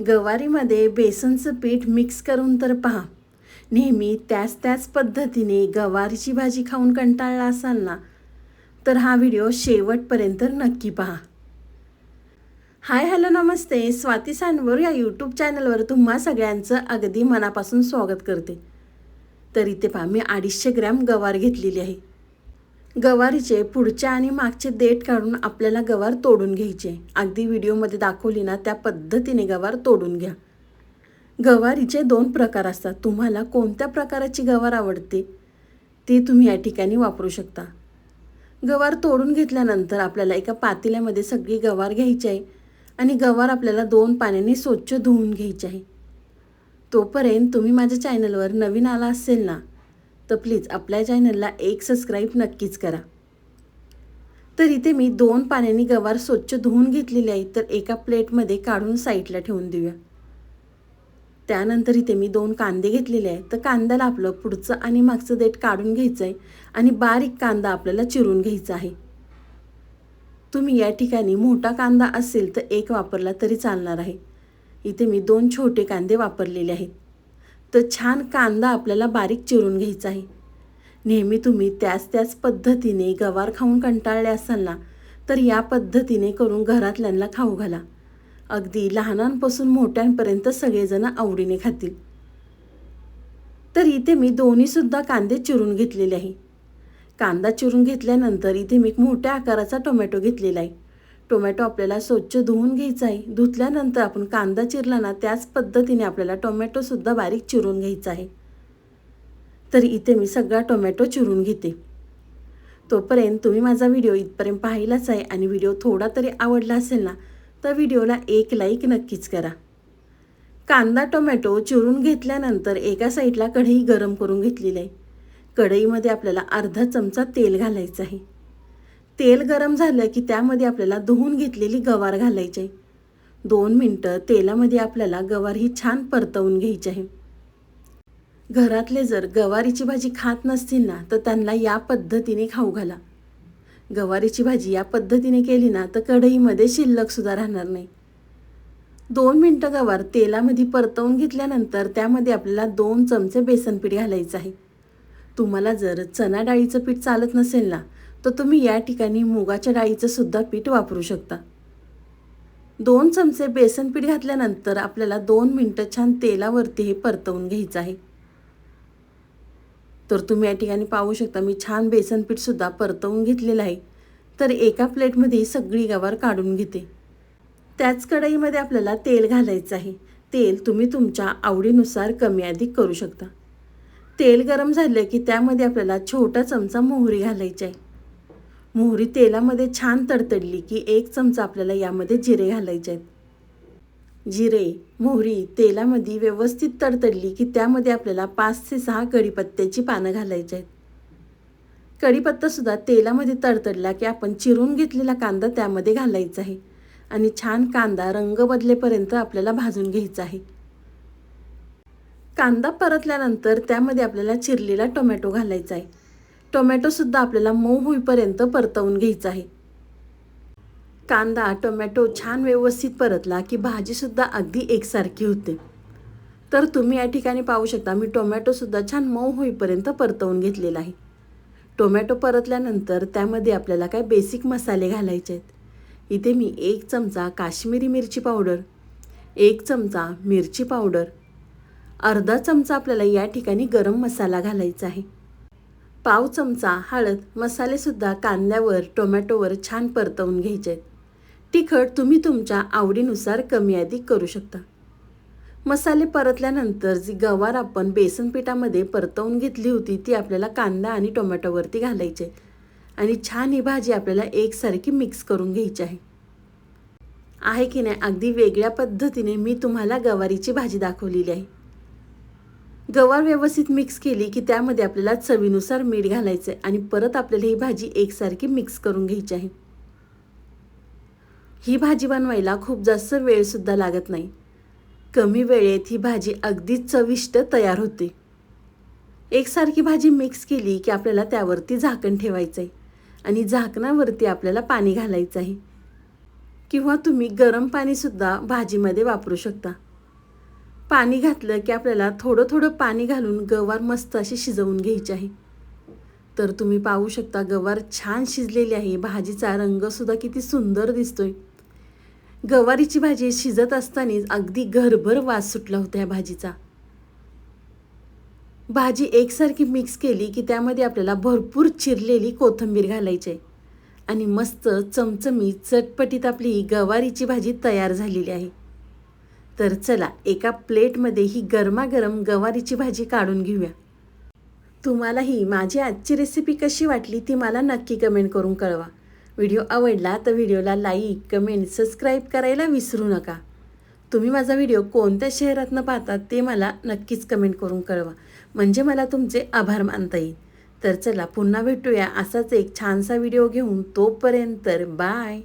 गवारीमध्ये बेसनचं पीठ मिक्स करून तर पहा. नेहमी त्याच पद्धतीने गवारीची भाजी खाऊन कंटाळला असाल ना, तर हा व्हिडिओ शेवटपर्यंत नक्की पहा. हाय हॅलो नमस्ते. स्वाती सांडवर या यूट्यूब चॅनलवर तुम्हा सगळ्यांचं अगदी मनापासून स्वागत करते. तर इथे पहा, मी 250 ग्रॅम गवार घेतलेली आहे. गवारीचे पुढच्या आणि मागचे देठ काढून आपल्याला गवार तोडून घ्यायचे. अगदी व्हिडिओमध्ये दाखवली ना त्या पद्धतीने गवार तोडून घ्या. गवारीचे 2 प्रकार असतात. तुम्हाला कोणत्या प्रकाराची गवार आवडते ती तुम्ही या ठिकाणी वापरू शकता. गवार तोडून घेतल्यानंतर आपल्याला एका पातेल्यामध्ये सगळी गवार घ्यायची आहे आणि गवार आपल्याला 2 पाण्याने स्वच्छ धुवून घ्यायची आहे. तोपर्यंत तुम्ही माझ्या चॅनलवर नवीन आला असेल ना, तर प्लीज आपल्या चॅनलला एक सबस्क्राईब नक्कीच करा. तर इथे मी 2 पाण्याने गवार स्वच्छ धुवून घेतलेली आहे. तर एका प्लेटमध्ये काढून साईडला ठेवून देऊया. त्यानंतर इथे मी 2 कांदे घेतलेले आहे. तर कांद्याला आपलं पुढचं आणि मागचं देठ काढून घ्यायचं आहे आणि बारीक कांदा आपल्याला चिरून घ्यायचा आहे. तुम्ही या ठिकाणी मोठा कांदा असेल तर 1 वापरला तरी चालणार आहे. इथे मी 2 छोटे कांदे वापरलेले आहेत. तर छान कांदा आपल्याला बारीक चिरून घ्यायचा आहे. नेहमी तुम्ही त्याच पद्धतीने गवार खाऊन कंटाळले असाल ना, तर या पद्धतीने करून घरातल्यांना खाऊ घाला. अगदी लहानांपासून मोठ्यांपर्यंत सगळेजण आवडीने खातील. तर इथे मी दोन्हीसुद्धा कांदे चिरून घेतलेले आहे. कांदा चिरून घेतल्यानंतर इथे मी एक मोठ्या आकाराचा टोमॅटो घेतलेला आहे. टोमॅटो आपल्याला स्वच्छ धुवून घ्यायचा आहे. धुतल्यानंतर आपण कांदा चिरला ना त्याच पद्धतीने आपल्याला टोमॅटोसुद्धा बारीक चिरून घ्यायचा आहे. तर इथे मी सगळा टोमॅटो चिरून घेते. तोपर्यंत तुम्ही माझा व्हिडिओ इथपर्यंत पाहिलाच आहे आणि व्हिडिओ थोडा तरी आवडला असेल ना, तर व्हिडिओला एक लाईक नक्कीच करा. कांदा टोमॅटो चिरून घेतल्यानंतर एका साईडला कढई गरम करून घेतलेली आहे. कढईमध्ये आपल्याला अर्धा चमचा तेल घालायचं आहे. तेल गरम झालं की त्यामध्ये आपल्याला धुवून घेतलेली गवार घालायची आहे. 2 मिनटं तेलामध्ये आपल्याला गवार ही छान परतवून घ्यायची आहे. घरातले जर गवारीची भाजी खात नसतील ना, तर त्यांना या पद्धतीने खाऊ घाला. गवारीची भाजी या पद्धतीने केली ना, तर कढईमध्ये शिल्लकसुद्धा राहणार नाही. 2 मिनटं गवार तेलामध्ये परतवून घेतल्यानंतर त्यामध्ये आपल्याला 2 चमचे बेसन पीठ घालायचं आहे. तुम्हाला जर चणा डाळीचं पीठ चालत नसेल ना, तर तुम्ही या ठिकाणी मुगाच्या डाळीचं सुद्धा पीठ वापरू शकता. 2 चमचे बेसन पीठ घातल्यानंतर आपल्याला 2 मिनटं छान तेलावरती हे परतवून घ्यायचं आहे. तर तुम्ही या ठिकाणी पाहू शकता मी छान बेसन पीठसुद्धा परतवून घेतलेलं आहे. तर एका प्लेटमध्ये सगळी गवार काढून घेते. त्याच कढईमध्ये आपल्याला तेल घालायचं आहे. तेल तुम्ही तुमच्या आवडीनुसार कमी अधिक करू शकता. तेल गरम झालं की त्यामध्ये आपल्याला छोटा चमचा मोहरी घालायची आहे. मोहरी तेलामध्ये छान तडतडली की 1 चमचा आपल्याला यामध्ये जिरे घालायचे आहेत. जिरे मोहरी तेलामध्ये व्यवस्थित तडतडली की त्यामध्ये आपल्याला 5 ते 6 कढीपत्त्याची पानं घालायची आहेत. कढीपत्तासुद्धा तेलामध्ये तडतडला की आपण चिरून घेतलेला कांदा त्यामध्ये घालायचा आहे आणि छान कांदा रंग बदलेपर्यंत आपल्याला भाजून घ्यायचा आहे. कांदा परतल्यानंतर त्यामध्ये आपल्याला चिरलेला टोमॅटो घालायचा आहे. टोमॅटोसुद्धा आपल्याला मऊ होईपर्यंत परतवून घ्यायचा आहे. कांदा टोमॅटो छान व्यवस्थित परतला की भाजीसुद्धा अगदी एकसारखी होते. तर तुम्ही या ठिकाणी पाहू शकता मी टोमॅटोसुद्धा छान मऊ होईपर्यंत परतवून घेतलेला आहे. टोमॅटो परतल्यानंतर त्यामध्ये आपल्याला काय बेसिक मसाले घालायचे आहेत. इथे मी 1 चमचा काश्मीरी मिरची पावडर, 1 चमचा मिरची पावडर, अर्धा चमचा आपल्याला या ठिकाणी गरम मसाला घालायचा आहे. पाव चमचा हळद. मसालेसुद्धा कांद्यावर टोमॅटोवर छान परतवून घ्यायचे आहेत. तिखट तुम्ही तुमच्या आवडीनुसार कमी अधिक करू शकता. मसाले परतल्यानंतर जी गवार आपण बेसन पिठामध्ये परतवून घेतली होती ती आपल्याला कांदा आणि टोमॅटोवरती घालायची आहे आणि छान ही भाजी आपल्याला एकसारखी मिक्स करून घ्यायची आहे की नाही. अगदी वेगळ्या पद्धतीने मी तुम्हाला गवारीची भाजी दाखवलेली आहे. गवार व्यवस्थित मिक्स केली की त्यामध्ये आपल्याला चवीनुसार मीठ घालायचं आहे आणि परत आपल्याला ही भाजी एकसारखी मिक्स करून घ्यायची आहे. ही भाजी बनवायला खूप जास्त वेळसुद्धा लागत नाही. कमी वेळेत ही भाजी अगदीच चविष्ट तयार होते. एकसारखी भाजी मिक्स केली की आपल्याला त्यावरती झाकण ठेवायचं आहे आणि झाकणावरती आपल्याला पाणी घालायचं आहे किंवा तुम्ही गरम पाणीसुद्धा भाजीमध्ये वापरू शकता. पाणी घातलं की आपल्याला थोडं थोडं पाणी घालून गवार मस्त अशी शिजवून घ्यायची आहे. तर तुम्ही पाहू शकता गवार छान शिजलेली आहे. भाजीचा रंगसुद्धा किती सुंदर दिसतोय. गवारीची भाजी शिजत असतानाच अगदी घरभर वास सुटला होता या भाजीचा. भाजी एकसारखी मिक्स केली की त्यामध्ये आपल्याला भरपूर चिरलेली कोथिंबीर घालायची आहे आणि मस्त चमचमीत चटपटीत आपली ही गवारीची भाजी तयार झालेली आहे. तर चला एका प्लेटमध्ये ही गरमागरम गवारीची भाजी काढून घेऊया. तुम्हाला ही माझी आजची रेसिपी कशी वाटली ती मला नक्की कमेंट करून कळवा. व्हिडिओ आवडला तर व्हिडिओला लाईक, कमेंट, सबस्क्राईब करायला विसरू नका. तुम्ही माझा व्हिडिओ कोणत्या शहरातनं पाहतात ते मला नक्कीच कमेंट करून कळवा, म्हणजे मला तुमचे आभार मानता येईल. तर चला पुन्हा भेटूया असाच एक छानसा व्हिडिओ घेऊन. तोपर्यंत बाय.